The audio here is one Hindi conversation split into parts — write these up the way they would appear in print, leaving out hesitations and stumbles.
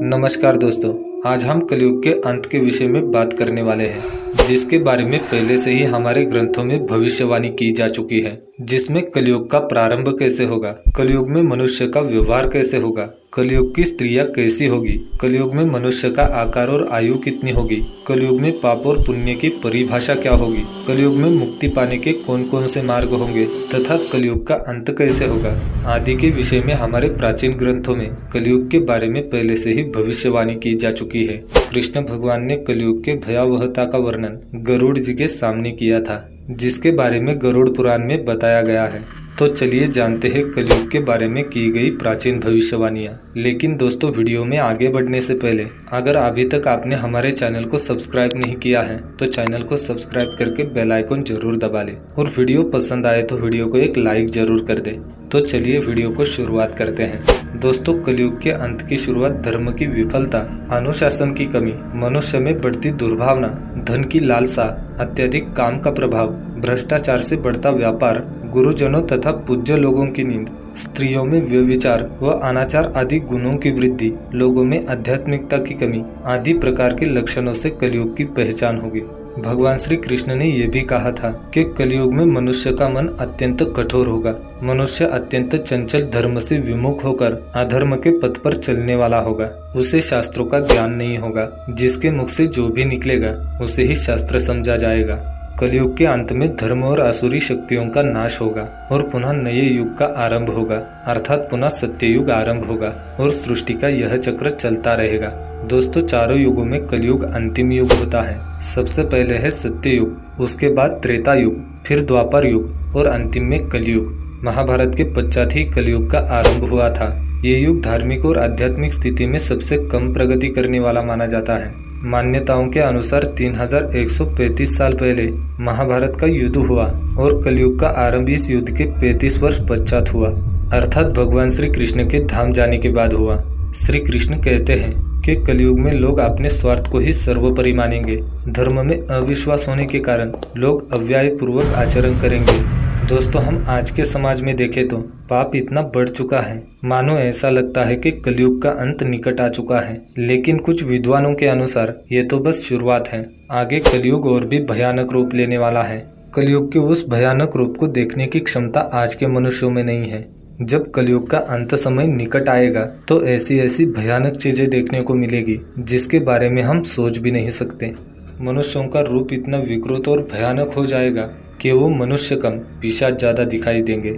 नमस्कार दोस्तों, आज हम कलयुग के अंत के विषय में बात करने वाले हैं, जिसके बारे में पहले से ही हमारे ग्रंथों में भविष्यवाणी की जा चुकी है। जिसमें कलयुग का प्रारंभ कैसे होगा, कलयुग में मनुष्य का व्यवहार कैसे होगा, कलयुग की स्त्रियां कैसी होगी, कलयुग में मनुष्य का आकार और आयु कितनी होगी, कलयुग में पाप और पुण्य की परिभाषा क्या होगी, कलयुग में मुक्ति पाने के कौन कौन से मार्ग होंगे तथा कलयुग का अंत कैसे होगा आदि के विषय में हमारे प्राचीन ग्रंथों में कलयुग के बारे में पहले से ही भविष्यवाणी की जा चुकी है। कृष्ण भगवान ने कलयुग के भयावहता का वर्णन गरुड़ जी के सामने किया था, जिसके बारे में गरुड़ पुराण में बताया गया है। तो चलिए जानते हैं कलयुग के बारे में की गई प्राचीन भविष्यवाणियाँ। लेकिन दोस्तों, वीडियो में आगे बढ़ने से पहले अगर अभी तक आपने हमारे चैनल को सब्सक्राइब नहीं किया है तो चैनल को सब्सक्राइब करके बेल आइकन जरूर दबा लें और वीडियो पसंद आए तो वीडियो को एक लाइक जरूर कर दें। तो चलिए वीडियो को शुरुआत करते हैं। दोस्तों, कलयुग के अंत की शुरुआत धर्म की विफलता, अनुशासन की कमी, मनुष्य में बढ़ती दुर्भावना, धन की लालसा, अत्यधिक काम का प्रभाव, भ्रष्टाचार से बढ़ता व्यापार, गुरुजनों तथा पूज्य लोगों की नींद, स्त्रियों में व्यभिचार व अनाचार आदि गुणों की वृद्धि, लोगों में आध्यात्मिकता की कमी आदि प्रकार के लक्षणों से कलयुग की पहचान होगी। भगवान श्री कृष्ण ने यह भी कहा था कि कलयुग में मनुष्य का मन अत्यंत कठोर होगा। मनुष्य अत्यंत चंचल, धर्म से विमुख होकर अधर्म के पथ पर चलने वाला होगा। उसे शास्त्रों का ज्ञान नहीं होगा। जिसके मुख से जो भी निकलेगा उसे ही शास्त्र समझा जाएगा। कलयुग के अंत में धर्म और आसुरी शक्तियों का नाश होगा और पुनः नए युग का आरंभ होगा, अर्थात पुनः सत्ययुग आरंभ होगा और सृष्टि का यह चक्र चलता रहेगा। दोस्तों, चारों युगों में कलयुग अंतिम युग होता है। सबसे पहले है सत्ययुग, उसके बाद त्रेता युग, फिर द्वापर युग और अंतिम में कलयुग। महाभारत के पश्चात ही कलयुग का आरंभ हुआ था। ये युग धार्मिक और आध्यात्मिक स्थिति में सबसे कम प्रगति करने वाला माना जाता है। मान्यताओं के अनुसार 3135 साल पहले महाभारत का युद्ध हुआ और कलयुग का आरंभ इस युद्ध के 35 वर्ष पश्चात हुआ, अर्थात भगवान श्री कृष्ण के धाम जाने के बाद हुआ। श्री कृष्ण कहते हैं कि कलयुग में लोग अपने स्वार्थ को ही सर्वोपरि मानेंगे। धर्म में अविश्वास होने के कारण लोग अव्याय पूर्वक आचरण करेंगे। दोस्तों, हम आज के समाज में देखें तो पाप इतना बढ़ चुका है, मानो ऐसा लगता है कि कलयुग का अंत निकट आ चुका है। लेकिन कुछ विद्वानों के अनुसार ये तो बस शुरुआत है। आगे कलयुग और भी भयानक रूप लेने वाला है। कलयुग के उस भयानक रूप को देखने की क्षमता आज के मनुष्यों में नहीं है। जब कलयुग का अंत समय निकट आएगा तो ऐसी ऐसी भयानक चीजें देखने को मिलेगी जिसके बारे में हम सोच भी नहीं सकते। मनुष्यों का रूप इतना विकृत और भयानक हो जाएगा कि वो मनुष्य कम, पिशाच ज्यादा दिखाई देंगे।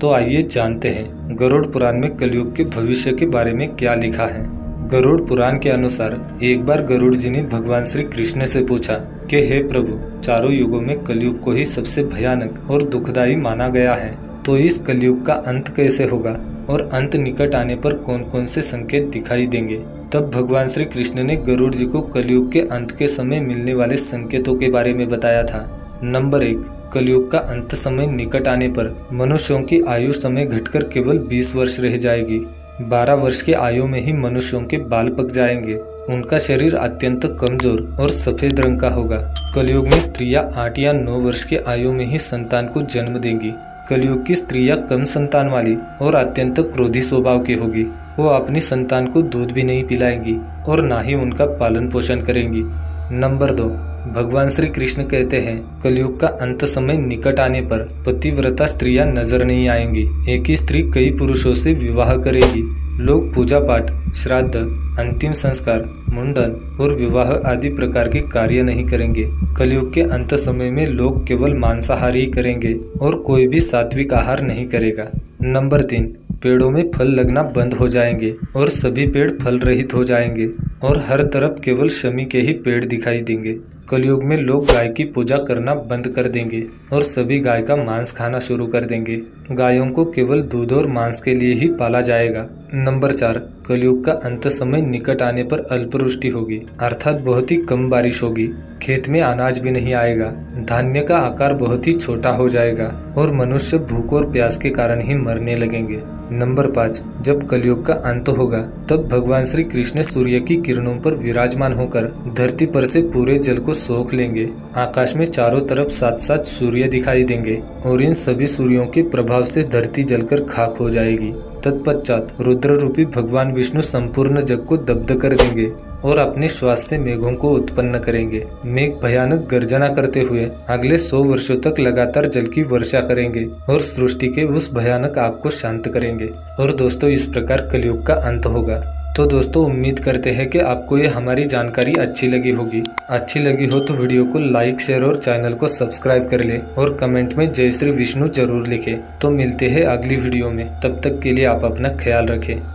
तो आइए जानते हैं गरुड़ पुराण में कलयुग के भविष्य के बारे में क्या लिखा है। गरुड़ पुराण के अनुसार एक बार गरुड़ जी ने भगवान श्री कृष्ण से पूछा कि हे प्रभु, चारों युगों में कलयुग को ही सबसे भयानक और दुखदायी माना गया है, तो इस कलयुग का अंत कैसे होगा और अंत निकट आने पर कौन कौन से संकेत दिखाई देंगे। तब भगवान श्री कृष्ण ने गरुड़ जी को कलयुग के अंत के समय मिलने वाले संकेतों के बारे में बताया था। नंबर 1, कलयुग का अंत समय निकट आने पर मनुष्यों की आयु समय घटकर केवल 20 वर्ष रह जाएगी। 12 वर्ष की आयु में ही मनुष्यों के बाल पक जाएंगे। उनका शरीर अत्यंत कमजोर और सफेद रंग का होगा। कलयुग में स्त्रियां 8 या 9 वर्ष की आयु में ही संतान को जन्म देंगी। कलयुग की स्त्रियां कम संतान वाली और अत्यंत क्रोधी स्वभाव की होगी। वो अपनी संतान को दूध भी नहीं पिलाएंगी और ना ही उनका पालन पोषण करेंगी। नंबर 2, भगवान श्री कृष्ण कहते हैं कलयुग का अंत समय निकट आने पर पतिव्रता स्त्रियां नजर नहीं आएंगी। एक ही स्त्री कई पुरुषों से विवाह करेगी। लोग पूजा पाठ, श्राद्ध, अंतिम संस्कार, मुंडन और विवाह आदि प्रकार के कार्य नहीं करेंगे। कलयुग के अंत समय में लोग केवल मांसाहारी ही करेंगे और कोई भी सात्विक आहार नहीं करेगा। नंबर 3, पेड़ों में फल लगना बंद हो जाएंगे और सभी पेड़ फल रहित हो जाएंगे और हर तरफ केवल शमी के ही पेड़ दिखाई देंगे। कलयुग में लोग गाय की पूजा करना बंद कर देंगे और सभी गाय का मांस खाना शुरू कर देंगे। गायों को केवल दूध और मांस के लिए ही पाला जाएगा। नंबर 4, कलयुग का अंत समय निकट आने पर अल्पवृष्टि होगी, अर्थात बहुत ही कम बारिश होगी। खेत में अनाज भी नहीं आएगा। धान्य का आकार बहुत ही छोटा हो जाएगा और मनुष्य भूख और प्यास के कारण ही मरने लगेंगे। नंबर 5, जब कलयुग का अंत होगा तब भगवान श्री कृष्ण सूर्य की किरणों पर विराजमान होकर धरती पर से पूरे जल को को सोख लेंगे। आकाश में चारों तरफ 7-7 सूर्य दिखाई देंगे और इन सभी सूर्यों के प्रभाव से धरती जलकर खाक हो जाएगी। तत्पश्चात रुद्र रूपी भगवान विष्णु संपूर्ण जग को दग्ध कर देंगे और अपने श्वास से मेघों को उत्पन्न करेंगे। मेघ भयानक गर्जना करते हुए अगले 100 वर्षों तक लगातार जल की वर्षा करेंगे और सृष्टि के उस भयानक आग को शांत करेंगे। और दोस्तों, इस प्रकार कलयुग का अंत होगा। तो दोस्तों, उम्मीद करते हैं कि आपको ये हमारी जानकारी अच्छी लगी होगी। अच्छी लगी हो तो वीडियो को लाइक, शेयर और चैनल को सब्सक्राइब कर ले और कमेंट में जय श्री विष्णु जरूर लिखें। तो मिलते हैं अगली वीडियो में, तब तक के लिए आप अपना ख्याल रखें।